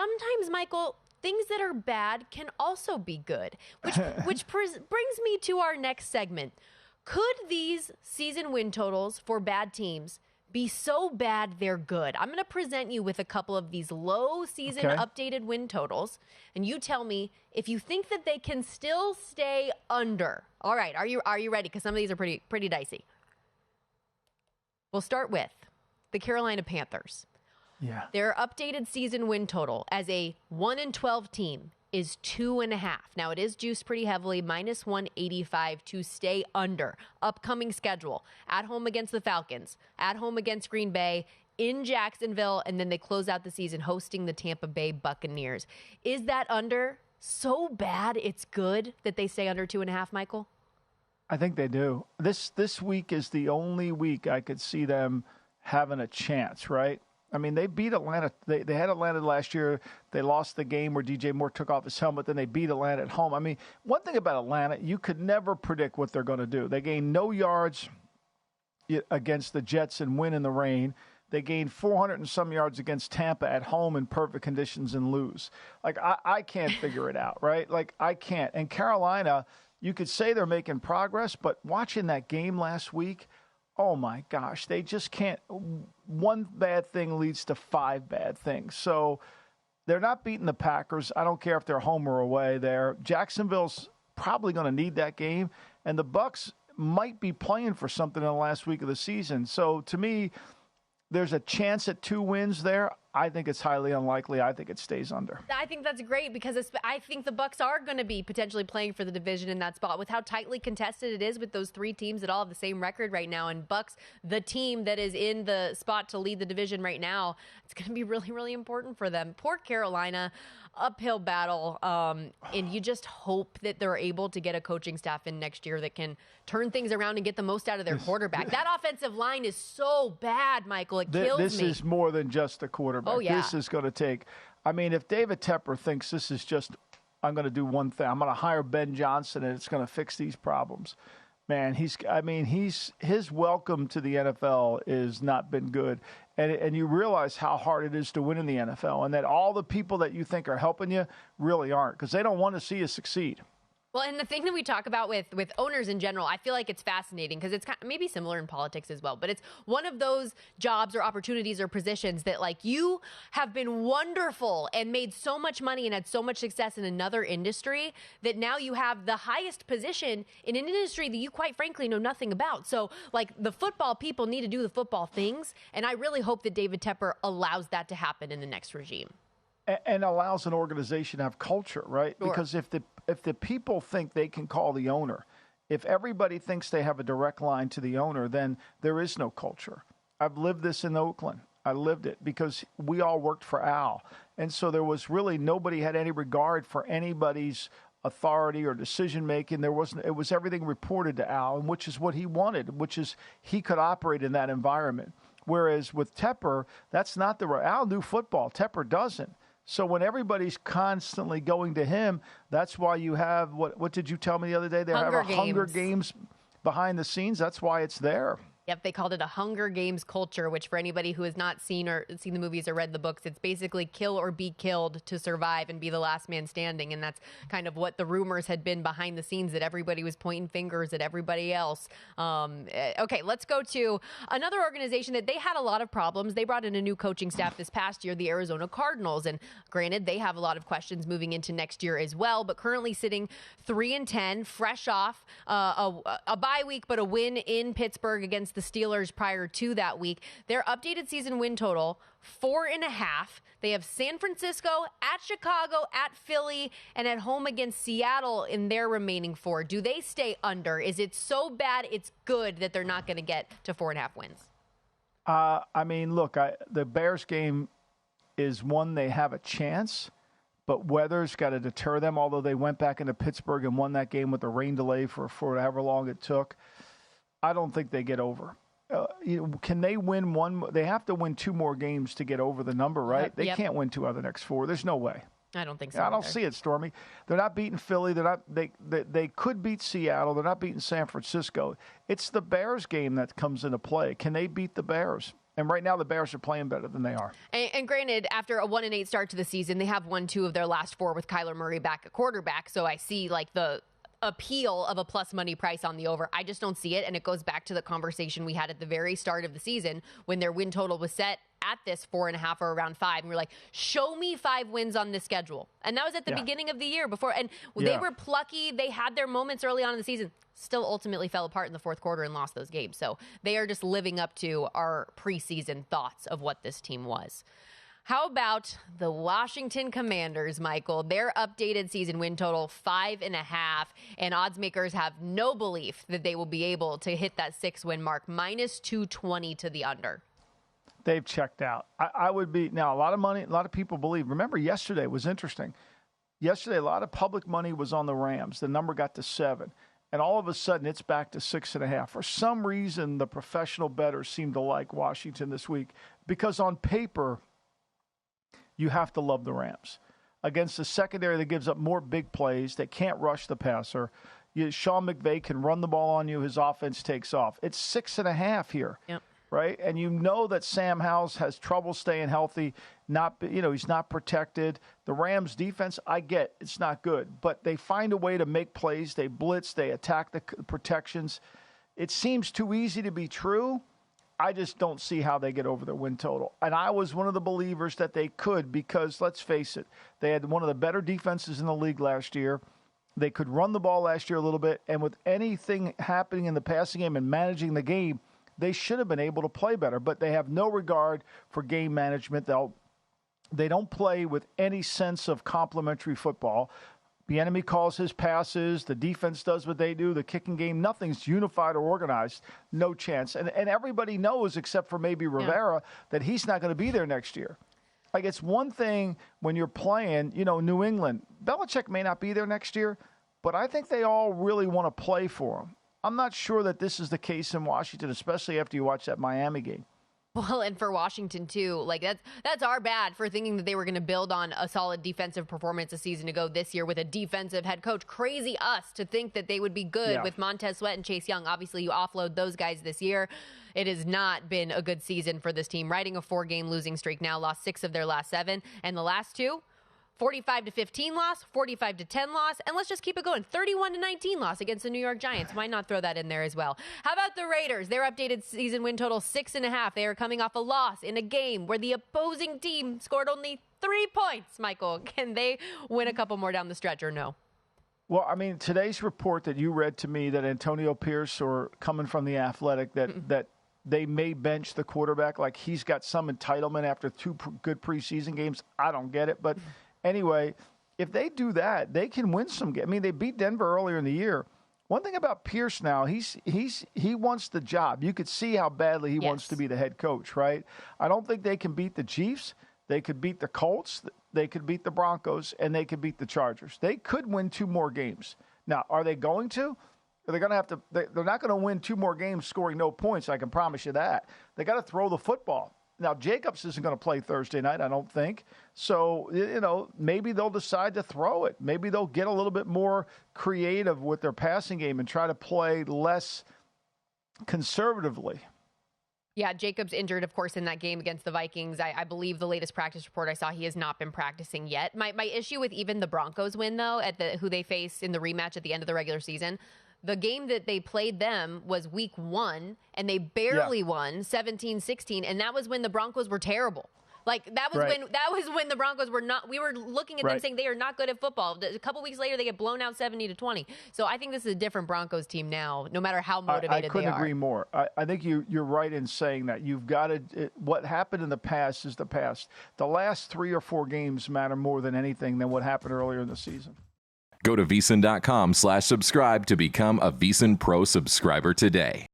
sometimes, Michael, things that are bad can also be good, which brings me to our next segment. Could these season win totals for bad teams be so bad they're good? I'm going to present you with a couple of these low season updated win totals, and you tell me if you think that they can still stay under. All right, are you ready? Because some of these are pretty dicey. We'll start with the Carolina Panthers. Yeah. Their updated season win total as a 1-12 team is 2.5. Now, it is juiced pretty heavily, minus 185 to stay under. Upcoming schedule, at home against the Falcons, at home against Green Bay, in Jacksonville, and then they close out the season hosting the Tampa Bay Buccaneers. Is that under so bad it's good that they stay under 2.5, Michael? I think they do. This week is the only week I could see them having a chance, right? I mean, they beat Atlanta. They had Atlanta last year. They lost the game where DJ Moore took off his helmet. Then they beat Atlanta at home. I mean, one thing about Atlanta, you could never predict what they're going to do. They gained no yards against the Jets and win in the rain. They gained 400 and some yards against Tampa at home in perfect conditions and lose. Like, I can't figure it out, right? Like, I can't. And Carolina, you could say they're making progress, but watching that game last week, oh, my gosh, they just can't. One bad thing leads to 5 bad things. So they're not beating the Packers. I don't care if they're home or away there. Jacksonville's probably going to need that game. And the Bucs might be playing for something in the last week of the season. So to me, there's a chance at 2 wins there. I think it's highly unlikely. I think it stays under. I think that's great because I think the Bucs are going to be potentially playing for the division in that spot with how tightly contested it is with those 3 teams that all have the same record right now. And Bucs, the team that is in the spot to lead the division right now, it's going to be really, really important for them. Poor Carolina, uphill battle. And you just hope that they're able to get a coaching staff in next year that can turn things around and get the most out of their quarterback. That offensive line is so bad, Michael. It kills me. This is more than just a quarterback. Oh, yeah. This is going to take, I mean, if David Tepper thinks this is just, I'm going to do one thing, I'm going to hire Ben Johnson and it's going to fix these problems. Man, his welcome to the NFL has not been good. And you realize how hard it is to win in the NFL and that all the people that you think are helping you really aren't because they don't want to see you succeed. Well, and the thing that we talk about with owners in general, I feel like it's fascinating because it's kind of maybe similar in politics as well, but it's one of those jobs or opportunities or positions that like you have been wonderful and made so much money and had so much success in another industry that now you have the highest position in an industry that you quite frankly know nothing about. So like the football people need to do the football things. And I really hope that David Tepper allows that to happen in the next regime. And allows an organization to have culture, right? Sure. Because if the people think they can call the owner, if everybody thinks they have a direct line to the owner, then there is no culture. I've lived this in Oakland. I lived it because we all worked for Al. And so there was really nobody had any regard for anybody's authority or decision making. It was everything reported to Al, and which is what he wanted, which is he could operate in that environment. Whereas with Tepper, that's not Al knew football. Tepper doesn't. So when everybody's constantly going to him, that's why you have, what did you tell me the other day? They have a Hunger Games behind the scenes. That's why it's there. Yep, they called it a Hunger Games culture, which for anybody who has not seen the movies or read the books, it's basically kill or be killed to survive and be the last man standing. And that's kind of what the rumors had been behind the scenes, that everybody was pointing fingers at everybody else. Okay, let's go to another organization that they had a lot of problems. They brought in a new coaching staff this past year, the Arizona Cardinals. And granted, they have a lot of questions moving into next year as well, but currently sitting 3-10, fresh off a bye week, but a win in Pittsburgh against the Steelers prior to that week. Their updated season win total, 4.5. They have San Francisco, at Chicago, at Philly, and at home against Seattle in their remaining 4. Do they stay under? Is it so bad it's good that they're not going to get to 4.5 wins? I mean, look, the Bears game is one they have a chance, but weather's got to deter them, although they went back into Pittsburgh and won that game with a rain delay for however long it took. I don't think they get over. Can they win one? They have to win 2 more games to get over the number, right? They can't win 2 out of the next 4. There's no way. I don't think so. I don't see it, Stormy. They're not beating Philly. They're not. They could beat Seattle. They're not beating San Francisco. It's the Bears game that comes into play. Can they beat the Bears? And right now, the Bears are playing better than they are. And granted, after a 1-8 start to the season, they have won 2 of their last 4 with Kyler Murray back at quarterback. So I see like the appeal of a plus money price on the over. I just don't see it. And it goes back to the conversation we had at the very start of the season when their win total was set at this 4.5 or around 5. And we're like, show me 5 wins on this schedule. And that was at the beginning of the year before. And they were plucky. They had their moments early on in the season. Still ultimately fell apart in the fourth quarter and lost those games. So they are just living up to our preseason thoughts of what this team was. How about the Washington Commanders, Michael? Their updated season win total, 5.5, and odds makers have no belief that they will be able to hit that 6-win mark, minus 220 to the under. They've checked out. I would be, now a lot of money, a lot of people believe. Remember, yesterday was interesting. Yesterday, a lot of public money was on the Rams. The number got to 7. And all of a sudden, it's back to 6.5. For some reason, the professional bettors seem to like Washington this week because on paper, you have to love the Rams. Against the secondary that gives up more big plays, that can't rush the passer. Sean McVay can run the ball on you. His offense takes off. It's 6.5 here. Yep. Right? And you know that Sam Howell has trouble staying healthy. He's not protected. The Rams defense, I get it's not good, but they find a way to make plays. They blitz, they attack the protections. It seems too easy to be true. I just don't see how they get over their win total. And I was one of the believers that they could because, let's face it, they had one of the better defenses in the league last year. They could run the ball last year a little bit, and with anything happening in the passing game and managing the game, they should have been able to play better, but they have no regard for game management. They don't play with any sense of complementary football. The enemy calls his passes. The defense does what they do. The kicking game, nothing's unified or organized. No chance. And everybody knows, except for maybe Rivera, that he's not going to be there next year. Like, it's one thing when you're playing, New England. Belichick may not be there next year, but I think they all really want to play for him. I'm not sure that this is the case in Washington, especially after you watch that Miami game. Well, and for Washington, too, like that's our bad for thinking that they were going to build on a solid defensive performance a season ago this year with a defensive head coach. Crazy us to think that they would be good with Montez Sweat and Chase Young. Obviously, you offload those guys this year. It has not been a good season for this team. Riding a 4-game losing streak now, lost 6 of their last 7. And the last 2, 45-15 loss, 45-10 loss, and let's just keep it going. 31-19 loss against the New York Giants. Why not throw that in there as well? How about the Raiders? Their updated season win total 6.5. They are coming off a loss in a game where the opposing team scored only 3 points. Michael, can they win a couple more down the stretch or no? Well, I mean, today's report that you read to me that Antonio Pierce, or coming from The Athletic, that they may bench the quarterback, like he's got some entitlement after 2 good preseason games. I don't get it, but anyway, if they do that, they can win some games. I mean, they beat Denver earlier in the year. One thing about Pierce now, he wants the job. You could see how badly he wants to be the head coach, right? I don't think they can beat the Chiefs. They could beat the Colts. They could beat the Broncos, and they could beat the Chargers. They could win 2 more games. Now, are they going to? They're going to have to. They're not going to win 2 more games scoring no points. I can promise you that. They got to throw the football. Now, Jacobs isn't going to play Thursday night, I don't think. So, maybe they'll decide to throw it. Maybe they'll get a little bit more creative with their passing game and try to play less conservatively. Yeah, Jacobs injured, of course, in that game against the Vikings. I believe the latest practice report I saw, he has not been practicing yet. My issue with even the Broncos win, though, who they face in the rematch at the end of the regular season, the game that they played them was week 1, and they barely won 17-16, and that was when the Broncos were terrible. Like, that was when the Broncos were not – we were looking at them saying they are not good at football. A couple weeks later, they get blown out 70-20. So I think this is a different Broncos team now, no matter how motivated they are. I couldn't agree more. I think you're right in saying that. You've got to what happened in the past is the past. The last 3 or 4 games matter more than anything than what happened earlier in the season. Go to VSiN.com/subscribe to become a VSiN Pro subscriber today.